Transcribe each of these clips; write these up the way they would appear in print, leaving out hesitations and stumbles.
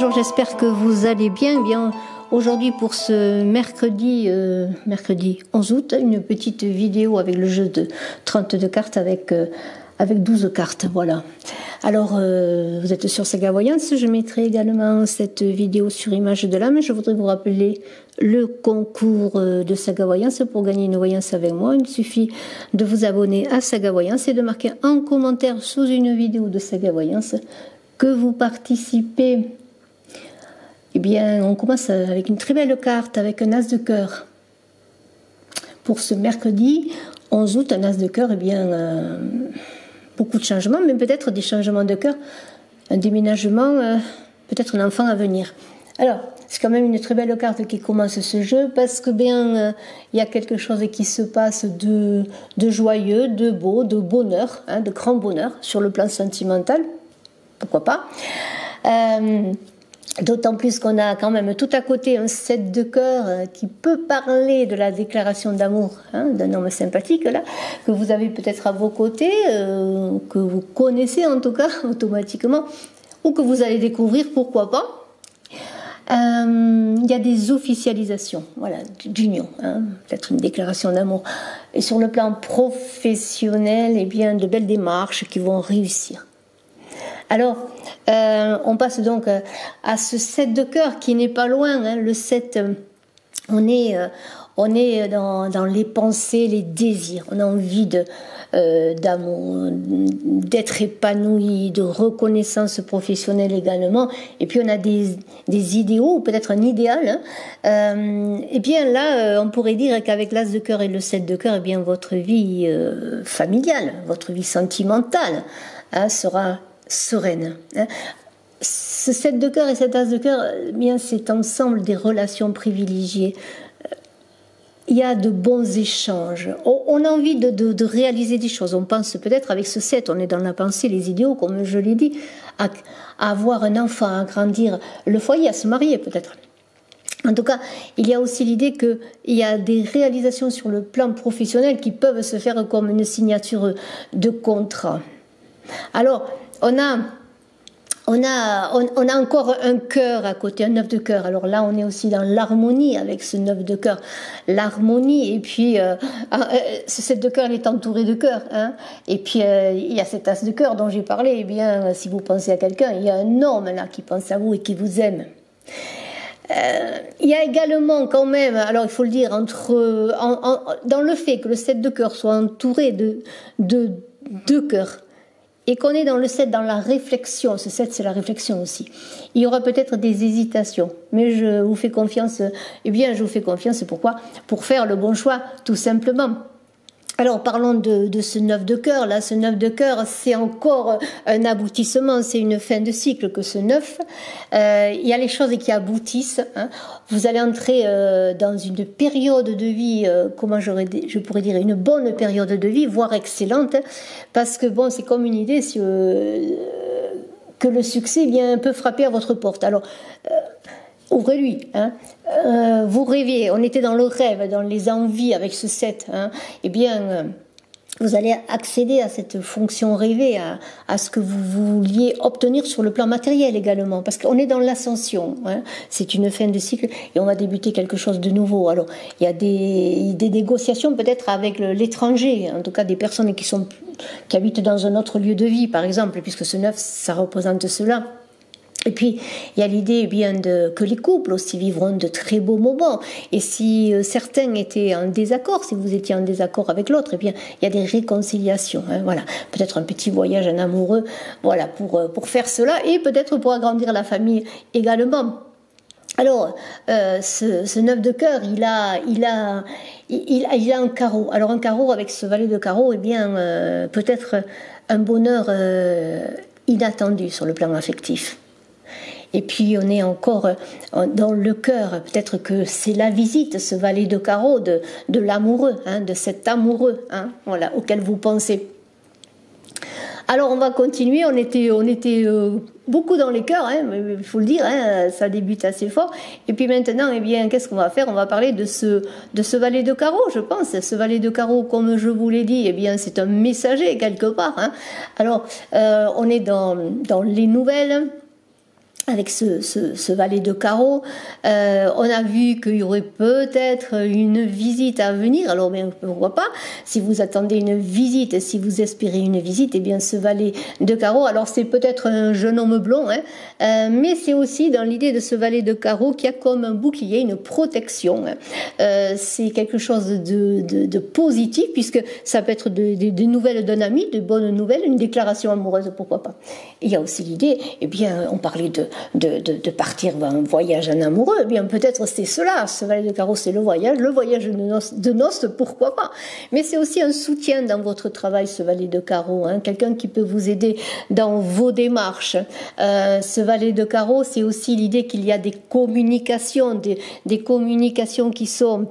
bonjour, j'espère que vous allez bien. Eh bien, aujourd'hui pour ce mercredi 11 août, une petite vidéo avec le jeu de 32 cartes avec 12 cartes, voilà. Alors, vous êtes sur Saga Voyance, je mettrai également cette vidéo sur Image de l'âme. Je voudrais vous rappeler le concours de Saga Voyance. Pour gagner une voyance avec moi, il suffit de vous abonner à Saga Voyance et de marquer en commentaire sous une vidéo de Saga Voyance que vous participez. Eh bien, on commence avec une très belle carte, avec un as de cœur. Pour ce mercredi 11 août, un as de cœur, eh bien, beaucoup de changements, mais peut-être des changements de cœur, un déménagement, peut-être un enfant à venir. Alors, c'est quand même une très belle carte qui commence ce jeu, parce que bien, il y a quelque chose qui se passe de joyeux, de beau, de bonheur, de grand bonheur, sur le plan sentimental, pourquoi pas. D'autant plus qu'on a quand même tout à côté un 7 de cœur qui peut parler de la déclaration d'amour d'un homme sympathique là, que vous avez peut-être à vos côtés, que vous connaissez en tout cas automatiquement, ou que vous allez découvrir, pourquoi pas. Il y a des officialisations, voilà, d'union, peut-être une déclaration d'amour. Et sur le plan professionnel, eh bien, de belles démarches qui vont réussir. Alors, on passe donc à ce 7 de cœur qui n'est pas loin. Le 7, on est dans les pensées, les désirs. On a envie d'amour, d'être épanoui, de reconnaissance professionnelle également. Et puis on a des idéaux, ou peut-être un idéal. Et bien là, on pourrait dire qu'avec l'as de cœur et le 7 de cœur, eh bien votre vie familiale, votre vie sentimentale sera sereine. Ce 7 de cœur et cet as de cœur, bien c'est ensemble des relations privilégiées. Il y a de bons échanges. On a envie de réaliser des choses. On pense peut-être avec ce 7, on est dans la pensée, les idéaux, comme je l'ai dit, à avoir un enfant, à grandir le foyer, à se marier peut-être. En tout cas, il y a aussi l'idée qu'il y a des réalisations sur le plan professionnel qui peuvent se faire comme une signature de contrat. Alors, on a encore un cœur à côté, un 9 de cœur. Alors là, on est aussi dans l'harmonie avec ce 9 de cœur. L'harmonie, et puis ce 7 de cœur, il est entouré de cœur. Et puis, il y a cet as de cœur dont j'ai parlé. Eh bien, si vous pensez à quelqu'un, il y a un homme là qui pense à vous et qui vous aime. Il y a également quand même, alors il faut le dire, dans le fait que le 7 de cœur soit entouré de deux cœurs, et qu'on est dans le 7, dans la réflexion, ce 7 c'est la réflexion aussi, il y aura peut-être des hésitations, mais je vous fais confiance, pourquoi ? Pour faire le bon choix, tout simplement. Alors parlons de ce 9 de cœur, là, ce 9 de cœur, c'est encore un aboutissement, c'est une fin de cycle que ce 9. Il y a les choses qui aboutissent. Vous allez entrer dans une période de vie, je pourrais dire, une bonne période de vie, voire excellente, parce que bon, c'est comme une idée que le succès peut frapper à votre porte. Alors, ouvrez-lui, vous rêviez, on était dans le rêve, dans les envies avec ce 7, eh bien, vous allez accéder à cette fonction rêvée, à ce que vous vouliez obtenir sur le plan matériel également, parce qu'on est dans l'ascension, c'est une fin de cycle et on va débuter quelque chose de nouveau. Alors, il y a des négociations peut-être avec l'étranger, en tout cas des personnes qui habitent dans un autre lieu de vie, par exemple, puisque ce 9, ça représente cela. Et puis, il y a l'idée que les couples aussi vivront de très beaux moments. Et si certains étaient en désaccord, si vous étiez en désaccord avec l'autre, eh bien, il y a des réconciliations. Voilà, peut-être un petit voyage en amoureux, voilà, pour faire cela et peut-être pour agrandir la famille également. Alors, ce 9 de cœur, il a un carreau. Alors, un carreau avec ce valet de carreau, eh bien, peut-être un bonheur inattendu sur le plan affectif. Et puis on est encore dans le cœur, peut-être que c'est la visite, ce valet de carreau de l'amoureux, de cet amoureux, voilà, auquel vous pensez. Alors on va continuer, on était beaucoup dans les cœurs, il faut le dire, ça débute assez fort. Et puis maintenant, eh bien, qu'est-ce qu'on va faire ? On va parler de ce valet de carreau, je pense. Ce valet de carreau, comme je vous l'ai dit, eh bien, c'est un messager quelque part. Alors, on est dans les nouvelles. avec ce valet de carreau. On a vu qu'il y aurait peut-être une visite à venir. Alors, bien, pourquoi pas? Si vous attendez une visite, si vous espérez une visite, eh bien, ce valet de carreau, alors c'est peut-être un jeune homme blond, hein, mais c'est aussi dans l'idée de ce valet de carreau qui a comme un bouclier une protection. C'est quelque chose de positif, puisque ça peut être des nouvelles d'un ami, de bonnes nouvelles, une déclaration amoureuse, pourquoi pas. Il y a aussi l'idée, eh bien, on parlait de partir en voyage en amoureux, eh bien peut-être c'est cela, ce valet de carreau c'est le voyage de noces, pourquoi pas. Mais c'est aussi un soutien dans votre travail, ce valet de carreau, hein, quelqu'un qui peut vous aider dans vos démarches. Ce valet de carreau, c'est aussi l'idée qu'il y a des communications, des communications qui sont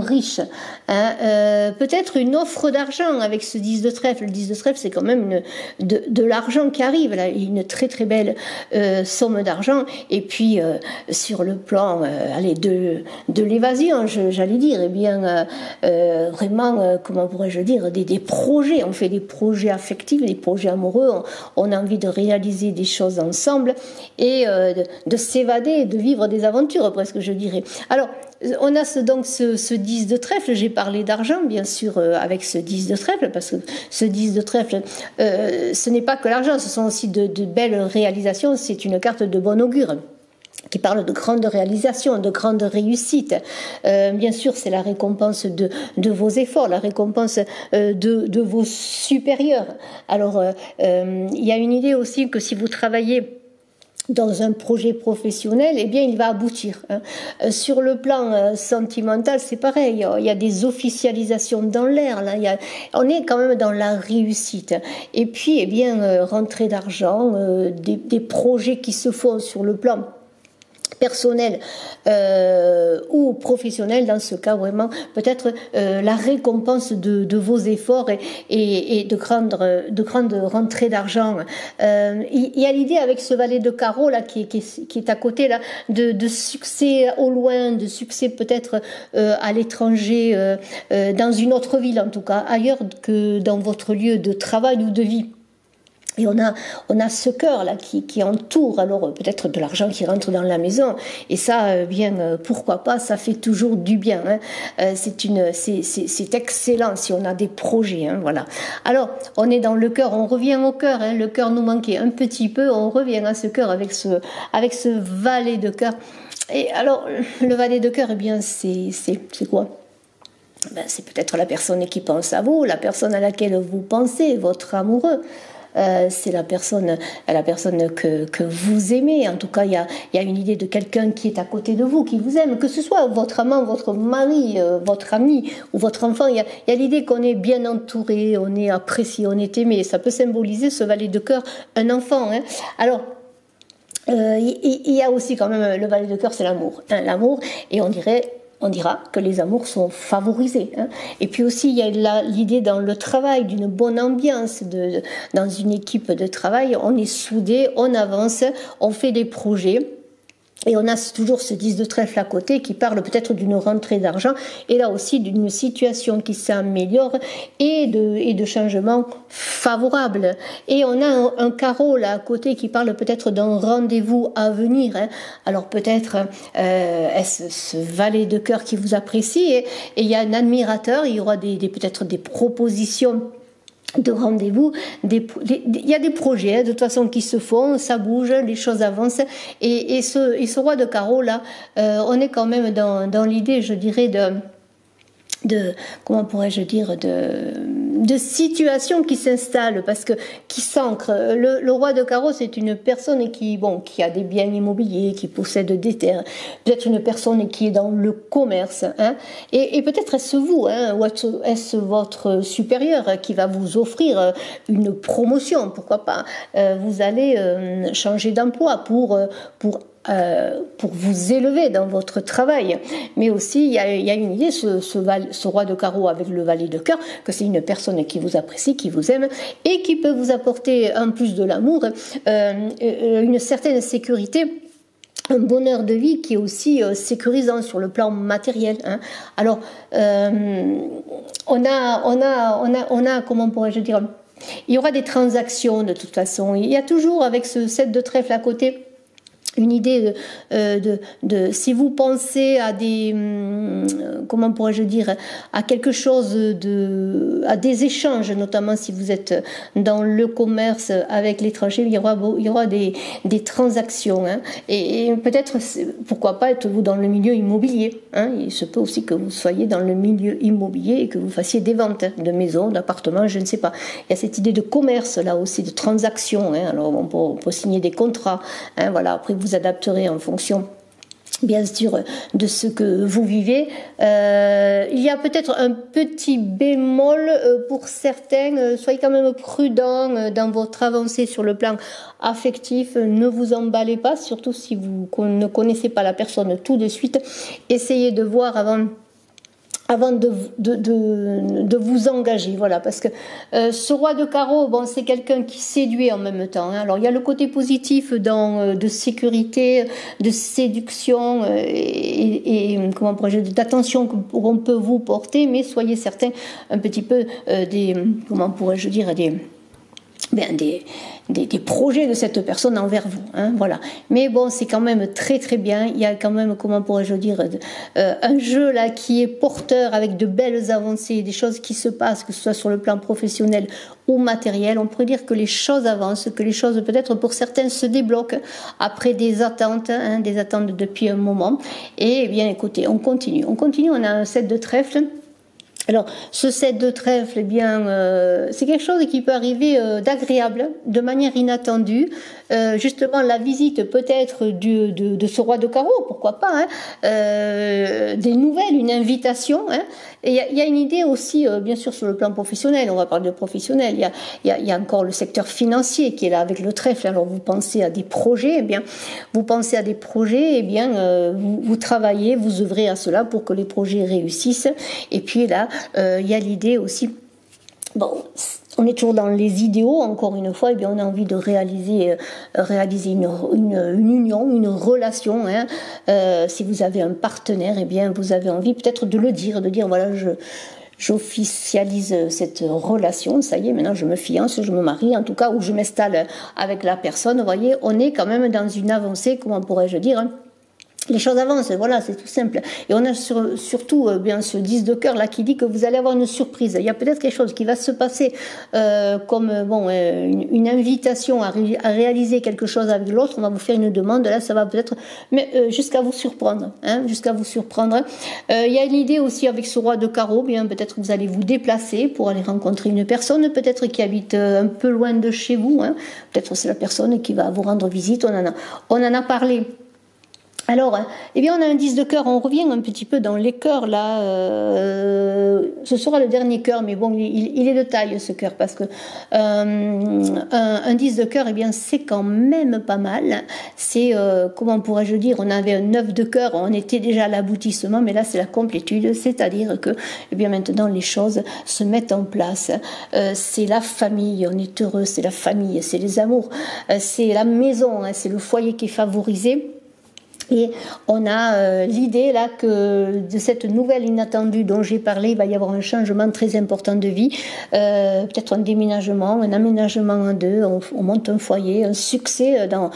riches, hein. Peut-être une offre d'argent avec ce 10 de trèfle. Le 10 de trèfle, c'est quand même de l'argent qui arrive, là, une très très belle somme d'argent. Et puis sur le plan de l'évasion, j'allais dire, eh bien vraiment, comment pourrais-je dire, des projets. On fait des projets affectifs, des projets amoureux. On a envie de réaliser des choses ensemble et de s'évader, de vivre des aventures, presque, je dirais. Alors, on a donc ce 10 de trèfle, j'ai parlé d'argent bien sûr avec ce 10 de trèfle, parce que ce 10 de trèfle, ce n'est pas que l'argent, ce sont aussi de belles réalisations, c'est une carte de bon augure qui parle de grandes réalisations, de grandes réussites. Bien sûr, c'est la récompense de vos efforts, la récompense de vos supérieurs. Alors, il y a une idée aussi que si vous travaillez dans un projet professionnel, eh bien, il va aboutir. Hein. Sur le plan sentimental, c'est pareil. Il y a des officialisations dans l'air. Là, on est quand même dans la réussite. Et puis, eh bien, rentrée d'argent, des projets qui se font sur le plan personnel ou professionnel, dans ce cas vraiment peut-être la récompense de vos efforts et de grandes rentrées d'argent. Il y a l'idée avec ce valet de carreau là qui est à côté là de succès au loin, de succès peut-être à l'étranger, dans une autre ville en tout cas, ailleurs que dans votre lieu de travail ou de vie. Et on a ce cœur là qui entoure alors peut-être de l'argent qui rentre dans la maison, et ça bien pourquoi pas, ça fait toujours du bien, hein. C'est excellent si on a des projets, hein, voilà. Alors on est dans le cœur, on revient au cœur, hein, le cœur nous manquait un petit peu, on revient à ce cœur avec ce valet de cœur. Et alors le valet de cœur, eh bien c'est quoi? Ben, c'est peut-être la personne qui pense à vous, la personne à laquelle vous pensez, votre amoureux. C'est la personne que vous aimez. En tout cas, il y a une idée de quelqu'un qui est à côté de vous, qui vous aime, que ce soit votre amant, votre mari, votre ami ou votre enfant. Il y a l'idée qu'on est bien entouré, on est apprécié, on est aimé. Ça peut symboliser, ce valet de cœur, un enfant, hein. Alors, il y a aussi quand même le valet de cœur, c'est l'amour, hein, l'amour, et on dira que les amours sont favorisés, hein. Et puis aussi, il y a l'idée dans le travail d'une bonne ambiance, dans une équipe de travail, on est soudés, on avance, on fait des projets. Et on a toujours ce 10 de trèfle à côté qui parle peut-être d'une rentrée d'argent, et là aussi d'une situation qui s'améliore et de changements favorables. Et on a un carreau là à côté qui parle peut-être d'un rendez-vous à venir, hein. Alors peut-être est-ce ce valet de cœur qui vous apprécie, et il y a un admirateur, il y aura peut-être des propositions de rendez-vous, il y a des projets, hein, de toute façon qui se font, ça bouge, les choses avancent, et ce roi de carreau là, on est quand même dans l'idée, je dirais, comment pourrais-je dire, de situation qui s'installe, parce que qui s'ancre. Le roi de carreau, c'est une personne qui a des biens immobiliers, qui possède des terres, peut-être une personne qui est dans le commerce, hein, et peut-être est-ce vous, hein, ou est-ce votre supérieur qui va vous offrir une promotion, pourquoi pas, vous allez changer d'emploi pour vous élever dans votre travail. Mais aussi, il y a une idée, ce roi de carreau avec le valet de cœur, que c'est une personne qui vous apprécie, qui vous aime, et qui peut vous apporter, en plus de l'amour, une certaine sécurité, un bonheur de vie qui est aussi sécurisant sur le plan matériel, hein. Alors, on a, comment pourrais-je dire, il y aura des transactions de toute façon. Il y a toujours avec ce 7 de trèfle à côté une idée si vous pensez à des, comment pourrais-je dire, à quelque chose à des échanges, notamment si vous êtes dans le commerce avec l'étranger, il y aura des transactions, hein, et peut-être, pourquoi pas êtes-vous dans le milieu immobilier, hein, il se peut aussi que vous soyez dans le milieu immobilier et que vous fassiez des ventes de maisons, d'appartements, je ne sais pas. Il y a cette idée de commerce là aussi, de transactions, hein, alors on peut signer des contrats, hein, voilà, après vous adapterez en fonction bien sûr de ce que vous vivez. Il y a peut-être un petit bémol pour certains, soyez quand même prudents dans votre avancée sur le plan affectif, ne vous emballez pas, surtout si vous ne connaissez pas la personne tout de suite, essayez de voir avant de vous engager, voilà, parce que ce roi de carreau, bon, c'est quelqu'un qui séduit en même temps, hein. Alors il y a le côté positif de sécurité, de séduction et comment pourrais-je dire, d'attention qu'on peut vous porter, mais soyez certains un petit peu comment pourrais-je dire, des projets de cette personne envers vous, hein, voilà. Mais bon, c'est quand même très très bien. Il y a quand même, comment pourrais-je dire, un jeu là qui est porteur avec de belles avancées, des choses qui se passent, que ce soit sur le plan professionnel ou matériel. On pourrait dire que les choses avancent, que les choses peut-être pour certains se débloquent après des attentes, hein, des attentes depuis un moment. Et eh bien, écoutez, on continue. On a un 7 de trèfle. Alors, ce 7 de trèfle, eh bien, c'est quelque chose qui peut arriver d'agréable, de manière inattendue. Justement, la visite peut-être de ce roi de carreau, pourquoi pas, hein, des nouvelles, une invitation. Hein. Et il y a une idée aussi, bien sûr, sur le plan professionnel. On va parler de professionnel. Il y a encore le secteur financier qui est là avec le trèfle. Alors, vous pensez à des projets, eh bien, vous travaillez, vous œuvrez à cela pour que les projets réussissent. Et puis là, il y a l'idée aussi, bon, on est toujours dans les idéaux, encore une fois, eh bien, on a envie de réaliser une union, une relation, hein. Si vous avez un partenaire, eh bien, vous avez envie peut-être de dire voilà, j'officialise cette relation, ça y est, maintenant je me fiance, je me marie, en tout cas, ou je m'installe avec la personne. Vous voyez, on est quand même dans une avancée, comment pourrais-je dire, hein. Les choses avancent, voilà, c'est tout simple. Et on a surtout bien ce 10 de cœur là qui dit que vous allez avoir une surprise. Il y a peut-être quelque chose qui va se passer comme une invitation à réaliser quelque chose avec l'autre. On va vous faire une demande, là ça va peut-être, mais jusqu'à vous surprendre, hein, jusqu'à vous surprendre. Il y a une idée aussi avec ce roi de carreau, bien peut-être que vous allez vous déplacer pour aller rencontrer une personne, peut-être qui habite un peu loin de chez vous, hein. Peut-être c'est la personne qui va vous rendre visite. On en a parlé. Alors, eh bien, on a un 10 de cœur, on revient un petit peu dans les cœurs, là, ce sera le dernier cœur, mais bon, il est de taille, ce cœur, parce que un 10 de cœur, eh bien, c'est quand même pas mal, c'est, comment pourrais-je dire, on avait un 9 de cœur, on était déjà à l'aboutissement, mais là, c'est la complétude, c'est-à-dire que, eh bien, maintenant, les choses se mettent en place, c'est la famille, on est heureux, c'est la famille, c'est les amours, c'est la maison, hein, c'est le foyer qui est favorisé. Et on a l'idée là que de cette nouvelle inattendue dont j'ai parlé, il va y avoir un changement très important de vie, peut-être un déménagement, un aménagement en deux, on monte un foyer, un succès dans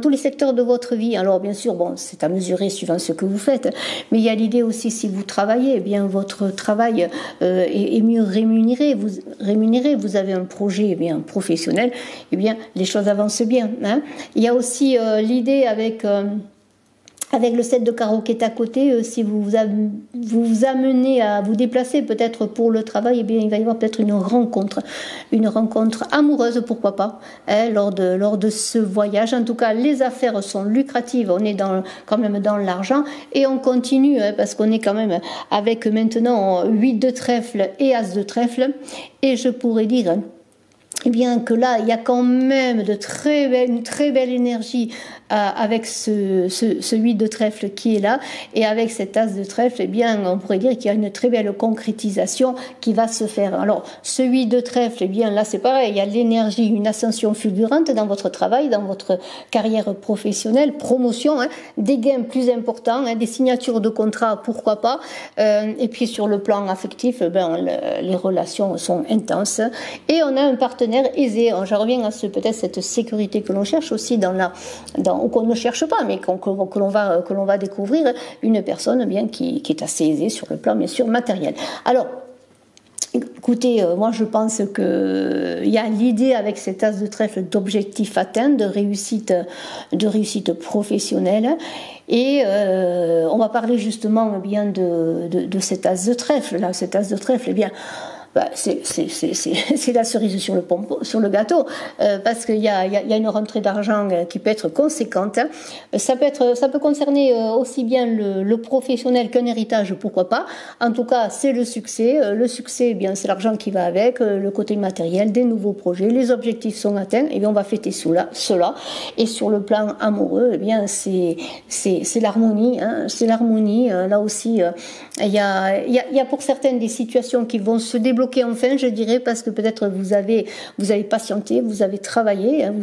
tous les secteurs de votre vie. Alors bien sûr, bon, c'est à mesurer suivant ce que vous faites, mais il y a l'idée aussi si vous travaillez, eh bien votre travail est mieux rémunéré, vous avez un projet eh bien professionnel, eh bien les choses avancent bien, hein. Il y a aussi l'idée avec le 7 de carreau qui est à côté, si vous vous amenez à vous déplacer peut-être pour le travail, eh bien, il va y avoir peut-être une rencontre amoureuse, pourquoi pas, hein, lors de ce voyage. En tout cas, les affaires sont lucratives, on est quand même dans l'argent et on continue, hein, parce qu'on est quand même avec maintenant 8 de trèfle et As de trèfle, et je pourrais dire, hein, eh bien que là, il y a quand même une très belle énergie avec ce 8 de trèfle qui est là, et avec cet as de trèfle, eh bien, on pourrait dire qu'il y a une très belle concrétisation qui va se faire. Alors, ce 8 de trèfle, eh bien, là, c'est pareil, il y a l'énergie, une ascension fulgurante dans votre travail, dans votre carrière professionnelle, promotion, hein, des gains plus importants, hein, des signatures de contrats, pourquoi pas, et puis sur le plan affectif, les relations sont intenses, et on a un partenaire aisé. Je reviens à peut-être cette sécurité que l'on cherche aussi ou qu'on ne cherche pas, mais que l'on va découvrir, une personne bien qui est assez aisée sur le plan bien sûr matériel. Alors, écoutez, moi je pense qu'il y a l'idée avec cet as de trèfle d'objectifs atteints, de réussite professionnelle, et on va parler justement bien de cet as de trèfle. Là, cet as de trèfle, eh bien, c'est la cerise sur le gâteau, parce qu'il y a une rentrée d'argent qui peut être conséquente. Ça peut concerner aussi bien le professionnel qu'un héritage, pourquoi pas. En tout cas, c'est le succès. Le succès, eh bien, c'est l'argent qui va avec, le côté matériel, des nouveaux projets, les objectifs sont atteints, et bien on va fêter cela. Et sur le plan amoureux, eh bien, c'est l'harmonie, hein, c'est l'harmonie. Là aussi, il y a pour certaines des situations qui vont se débloquer enfin, je dirais, parce que peut-être vous avez patienté, vous avez travaillé, hein,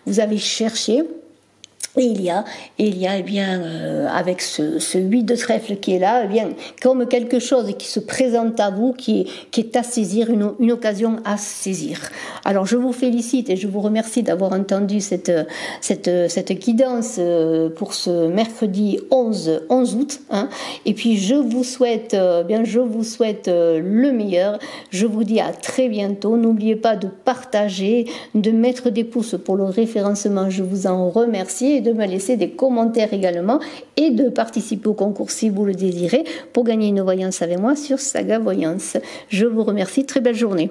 vous avez cherché. Et il y a eh bien, avec ce 8 de trèfle qui est là, eh bien, comme quelque chose qui se présente à vous, qui est à saisir, une occasion à saisir. Alors, je vous félicite et je vous remercie d'avoir entendu cette guidance pour ce mercredi 11 août, hein. Et puis, je vous souhaite le meilleur. Je vous dis à très bientôt. N'oubliez pas de partager, de mettre des pouces pour le référencement. Je vous en remercie. De me laisser des commentaires également et de participer au concours si vous le désirez pour gagner une voyance avec moi sur Saga Voyance. Je vous remercie, très belle journée.